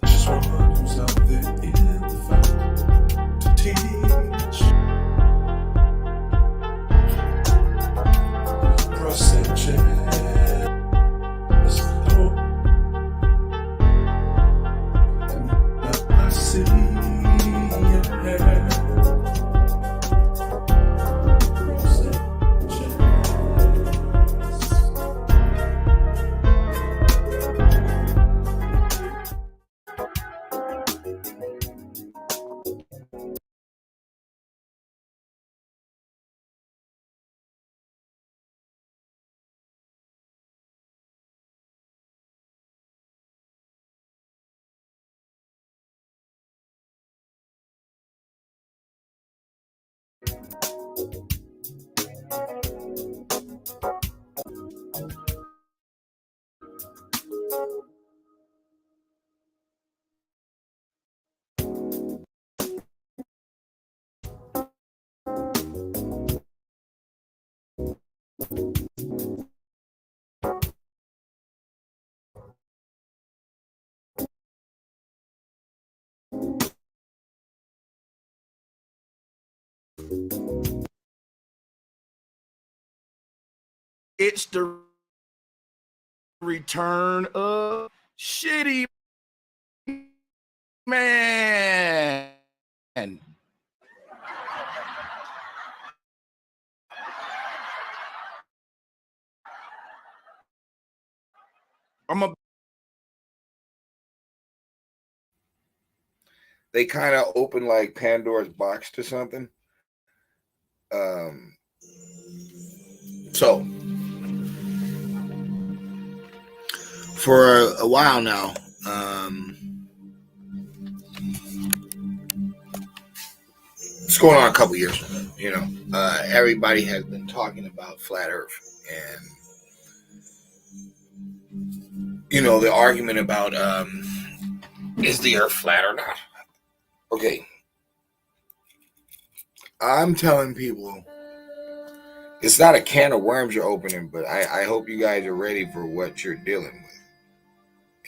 Just one who's out there in the fight to teach. Crossing chairs, oh, and now I see your hair. Crossing It's the return of Shitty Man. They kind of open like Pandora's box to something. So for a while now, it's going on a couple years. Everybody has been talking about flat Earth, and the argument about is the Earth flat or not? Okay, I'm telling people it's not a can of worms you're opening, but I hope you guys are ready for what you're dealing with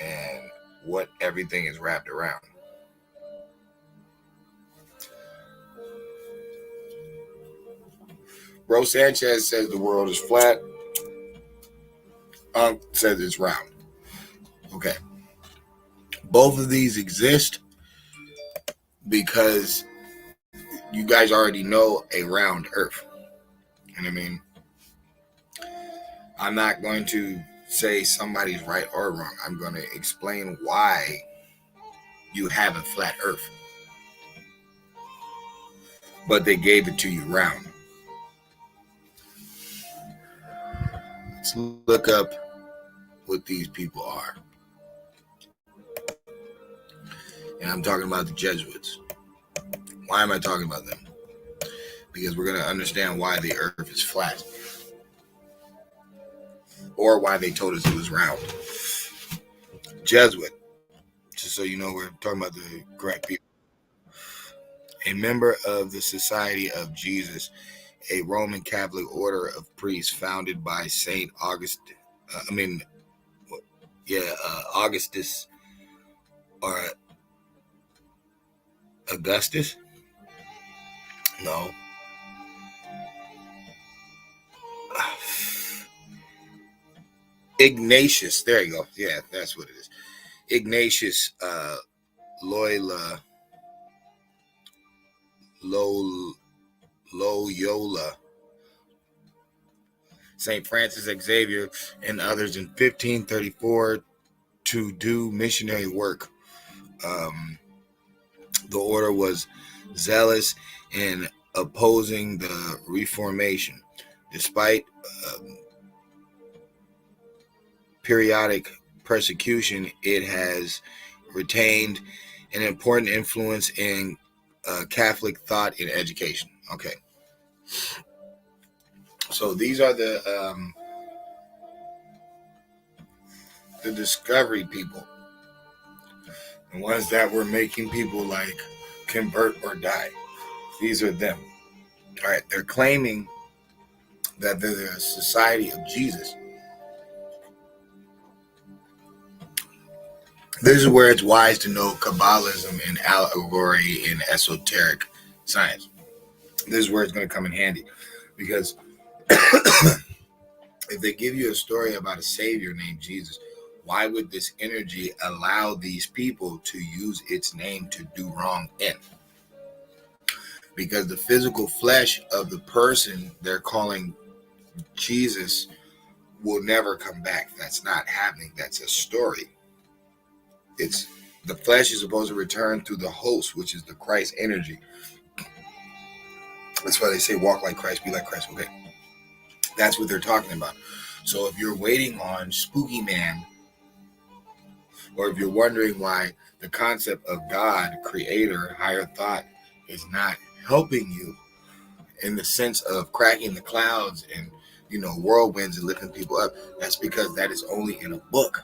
and what everything is wrapped around. Bro Sanchez says the world is flat. Unc says it's round. Okay. Both of these exist because you guys already know a round Earth. And I mean, I'm not going to say somebody's right or wrong. I'm going to explain why you have a flat Earth. But they gave it to you round. Let's look up what these people are. And I'm talking about the Jesuits. Why am I talking about them? Because we're going to understand why the Earth is flat. Or why they told us it was round. Jesuit. Just so you know, we're talking about the correct people. A member of the Society of Jesus, a Roman Catholic order of priests founded by Saint Augustus, Augustus or Augustus? No. Ignatius. There you go. Yeah, that's what it is. Ignatius Loyola. St. Francis Xavier and others in 1534 to do missionary work. The order was zealous in opposing the Reformation. Despite periodic persecution, it has retained an important influence in Catholic thought and education. Okay. So these are the discovery people, the ones that were making people like convert or die. These are them. All right. They're claiming that they're the Society of Jesus. This is where it's wise to know Kabbalism and allegory and esoteric science. This is where it's going to come in handy, because if they give you a story about a savior named Jesus, why would this energy allow these people to use its name to do wrong in? Because the physical flesh of the person they're calling Jesus will never come back. That's not happening. That's a story. It's the flesh is supposed to return through the host, which is the Christ energy. That's why they say walk like Christ, be like Christ. Okay. That's what they're talking about. So if you're waiting on Spooky Man, or if you're wondering why the concept of God, creator, higher thought is not helping you in the sense of cracking the clouds and, whirlwinds and lifting people up, that's because that is only in a book.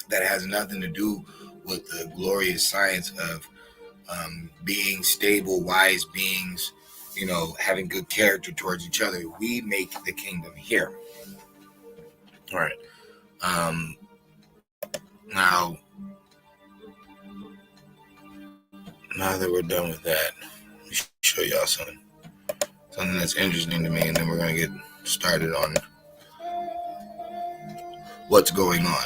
That has nothing to do with the glorious science of being stable, wise beings, having good character towards each other. We make the kingdom here. All right. Now that we're done with that, let me show y'all something that's interesting to me, and then we're going to get started on what's going on.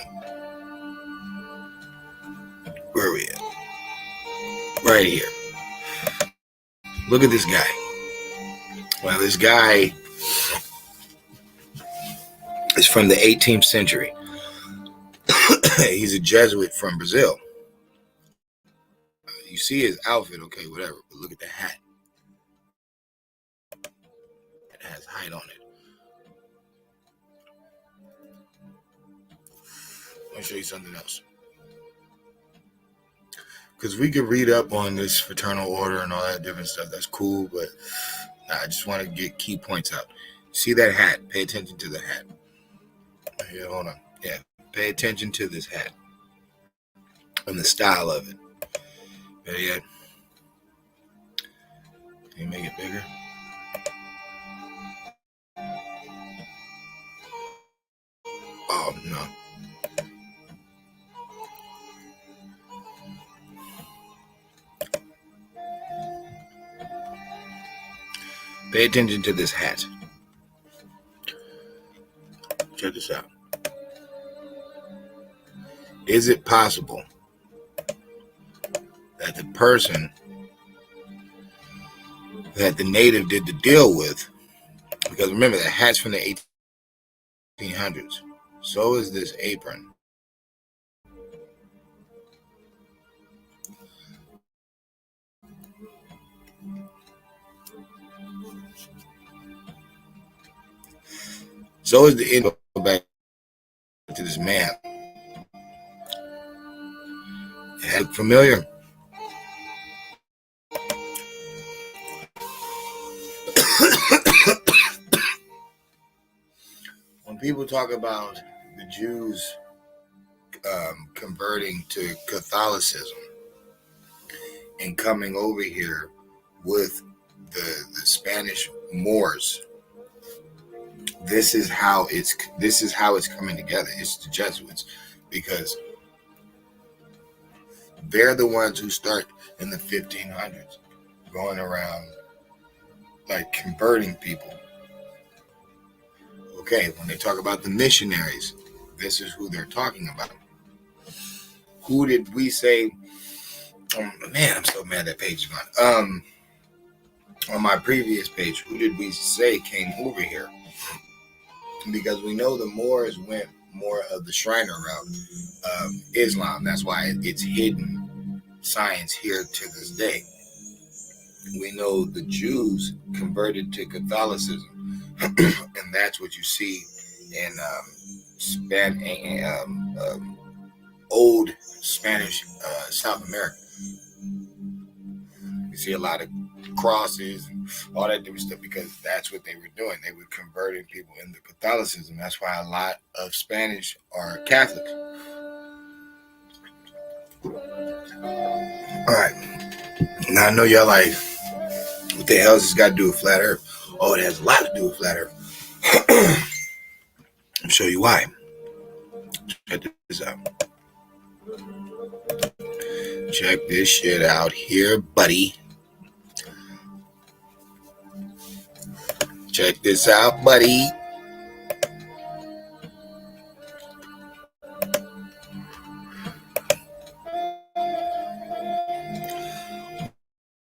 Where are we at? Right here. Look at this guy. Well, this guy is from the 18th century. He's a Jesuit from Brazil. You see his outfit, okay, whatever, but look at the hat. It has height on it. Let me show you something else. Because we could read up on this fraternal order and all that different stuff. That's cool, but I just want to get key points out. See that hat? Pay attention to the hat. Here, hold on. Yeah, pay attention to this hat and the style of it. Better yet, can you make it bigger? Oh, no. Pay attention to this hat. Check this out. Is it possible that the person that the native did the deal with, because remember, the hat's from the 1800s, so is this apron. So is the info back to this man. It had familiar. When people talk about the Jews converting to Catholicism and coming over here with the Spanish Moors, this is how it's coming together. It's the Jesuits, because they're the ones who start in the 1500s going around like converting people. Okay, when they talk about the missionaries, this is who they're talking about. Who did we say? Oh, man, I'm so mad that page is gone. On my previous page, who did we say came over here? Because we know the Moors went more of the Shriner route of Islam. That's why it's hidden science here to this day. We know the Jews converted to Catholicism, and that's what you see in old Spanish South America. You see a lot of crosses and all that different stuff, because that's what they were doing. They were converting people into Catholicism. That's why a lot of Spanish are Catholics. All right. Now I know y'all like, what the hell has this got to do with flat Earth? Oh, it has a lot to do with flat Earth. I'll show you why. Check this out. Check this shit out here, buddy. Check this out, buddy.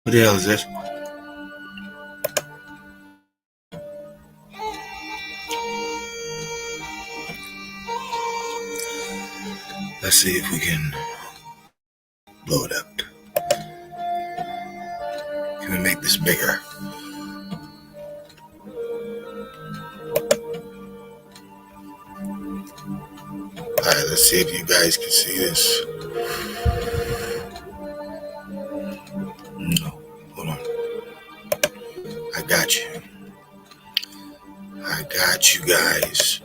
What the hell is this? Let's see if we can blow it up. Can we make this bigger? Alright, let's see if you guys can see this. No, hold on. I got you. I got you guys.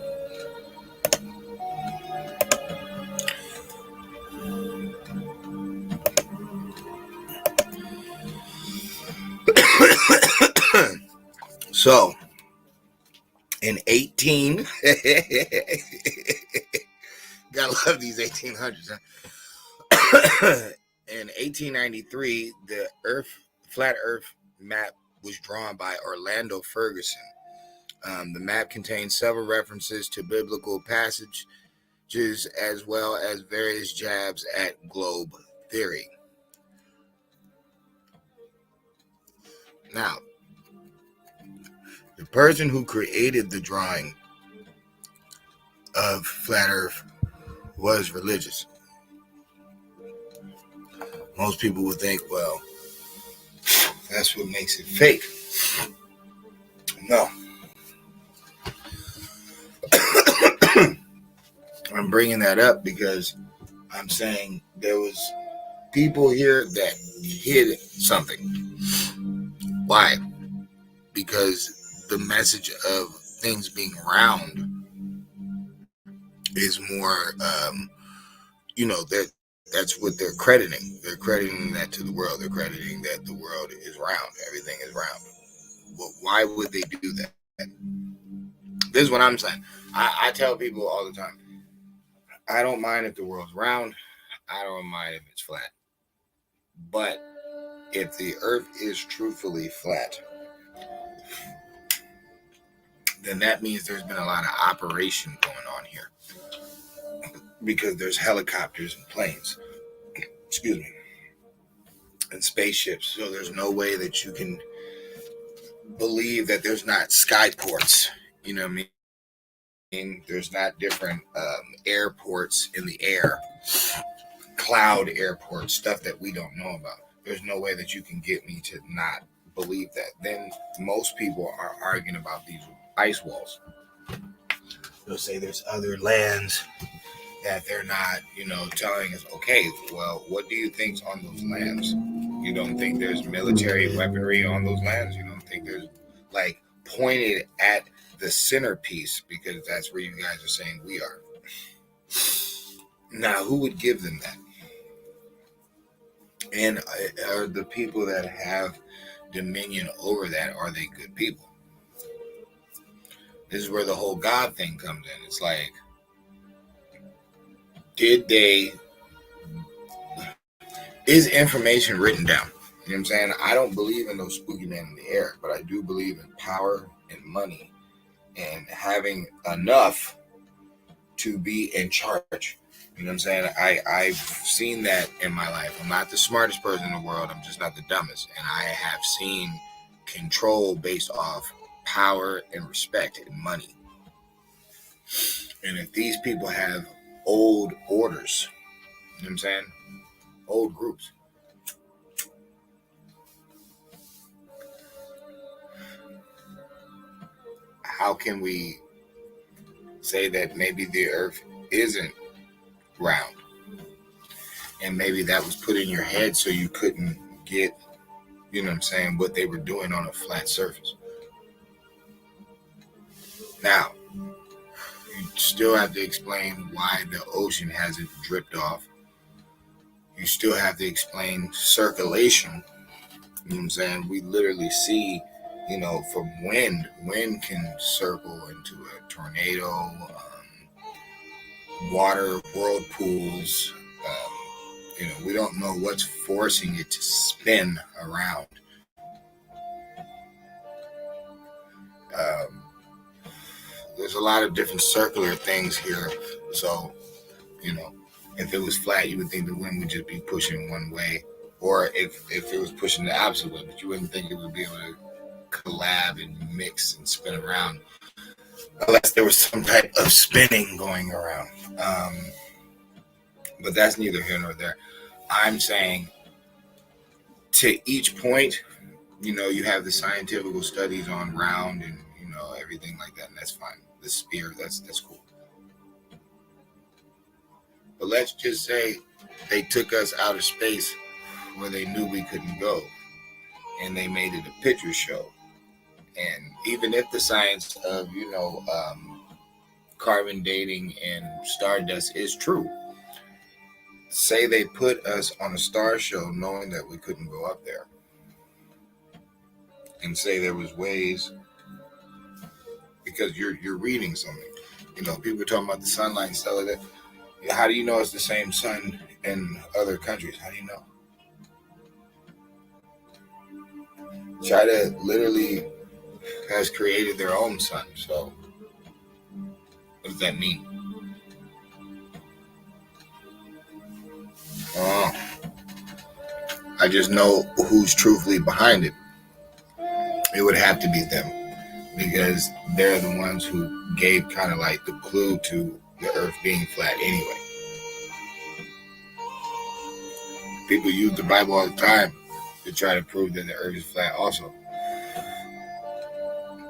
So, in 18, gotta love these 1800s, huh? In 1893, the flat Earth map was drawn by Orlando Ferguson. The map contains several references to biblical passages as well as various jabs at globe theory. Now, the person who created the drawing of flat Earth was religious. Most people would think, well, that's what makes it fake. No. I'm bringing that up because I'm saying there was people here that hid something. Why? Because the message of things being round is more, that's what they're crediting. They're crediting that to the world. They're crediting that the world is round. Everything is round. Well, why would they do that? This is what I'm saying. I tell people all the time, I don't mind if the world's round. I don't mind if it's flat. But if the earth is truthfully flat, then that means there's been a lot of operation going on here. Because there's helicopters and planes. Excuse me. And spaceships. So there's no way that you can believe that there's not skyports. You know what I mean? There's not different airports in the air. Cloud airports. Stuff that we don't know about. There's no way that you can get me to not believe that. Then most people are arguing about these ice walls. They'll say there's other lands that they're not, telling us, okay, well, what do you think's on those lands? You don't think there's military weaponry on those lands? You don't think there's, pointed at the centerpiece, because that's where you guys are saying we are. Now, who would give them that? And are the people that have dominion over that, are they good people? This is where the whole God thing comes in. It's like, is information written down? You know what I'm saying? I don't believe in those spooky men in the air, but I do believe in power and money and having enough to be in charge. You know what I'm saying? I've seen that in my life. I'm not the smartest person in the world. I'm just not the dumbest. And I have seen control based off power and respect and money. And if these people have old orders, you know what I'm saying? Old groups. How can we say that maybe the earth isn't round? And maybe that was put in your head so you couldn't get, you know what I'm saying, what they were doing on a flat surface. Now, you still have to explain why the ocean hasn't dripped off. You still have to explain circulation. You know what I'm saying? We literally see, from wind. Wind can circle into a tornado, water, whirlpools. We don't know what's forcing it to spin around. There's a lot of different circular things here. So, if it was flat, you would think the wind would just be pushing one way. Or if it was pushing the opposite way, but you wouldn't think it would be able to collab and mix and spin around unless there was some type of spinning going around. But that's neither here nor there. I'm saying to each point, you have the scientific studies on round and, everything like that, and that's fine. The sphere, that's cool. But let's just say they took us out of space where they knew we couldn't go, and they made it a picture show. And even if the science of, carbon dating and stardust is true, say they put us on a star show knowing that we couldn't go up there, and say there was ways, because you're reading something. People are talking about the sunlight and stuff like that. How do you know it's the same sun in other countries? How do you know? China literally has created their own sun. So what does that mean? I just know who's truthfully behind it. It would have to be them, because they're the ones who gave kind of like the clue to the earth being flat anyway. People use the Bible all the time to try to prove that the earth is flat also.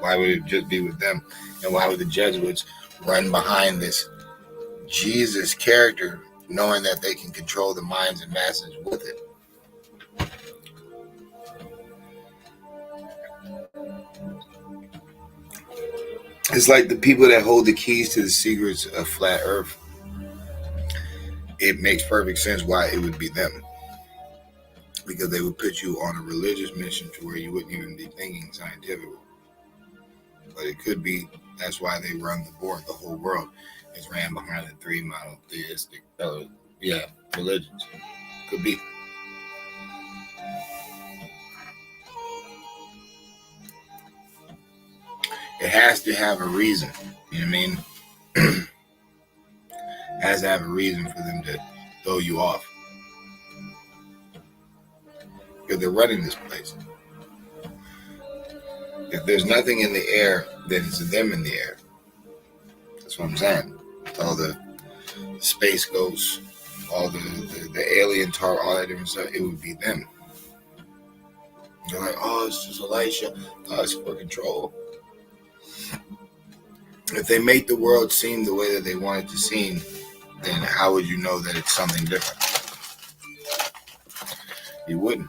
Why would it just be with them? And why would the Jesuits run behind this Jesus character, knowing that they can control the minds and masses with it? It's like the people that hold the keys to the secrets of flat earth. It makes perfect sense why it would be them, because they would put you on a religious mission to where you wouldn't even be thinking scientifically. But it could be that's why they run the board. The whole world is ran behind the three monotheistic religions. Could be. It has to have a reason. You know what I mean? It has to have a reason for them to throw you off, because they're running this place. If there's nothing in the air, then it's them in the air. That's what I'm saying. All the space ghosts, all the alien tar, all that different stuff, it would be them. They're like, oh, it's just a light show. Oh, it's for control. If they make the world seem the way that they want it to seem, then how would you know that it's something different? You wouldn't.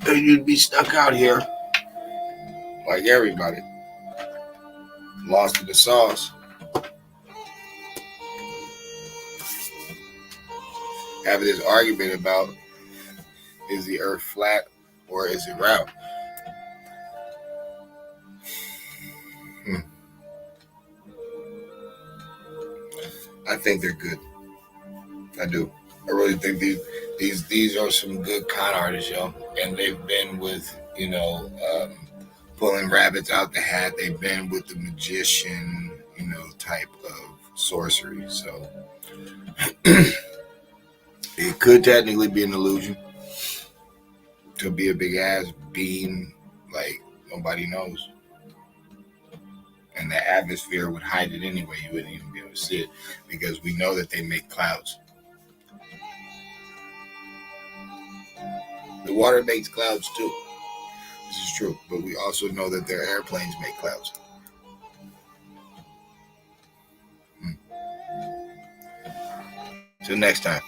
You'd be stuck out here like everybody, lost in the sauce. Having this argument about, is the earth flat or is it round? I think they're good. I do. I really think these are some good con artists, yo. And they've been with, pulling rabbits out the hat. They've been with the magician, type of sorcery. So it could technically be an illusion. Could be a big ass beam, like nobody knows. And the atmosphere would hide it anyway. You wouldn't even be able to see it, because we know that they make clouds. The water makes clouds too. This is true. But we also know that their airplanes make clouds. Till next time.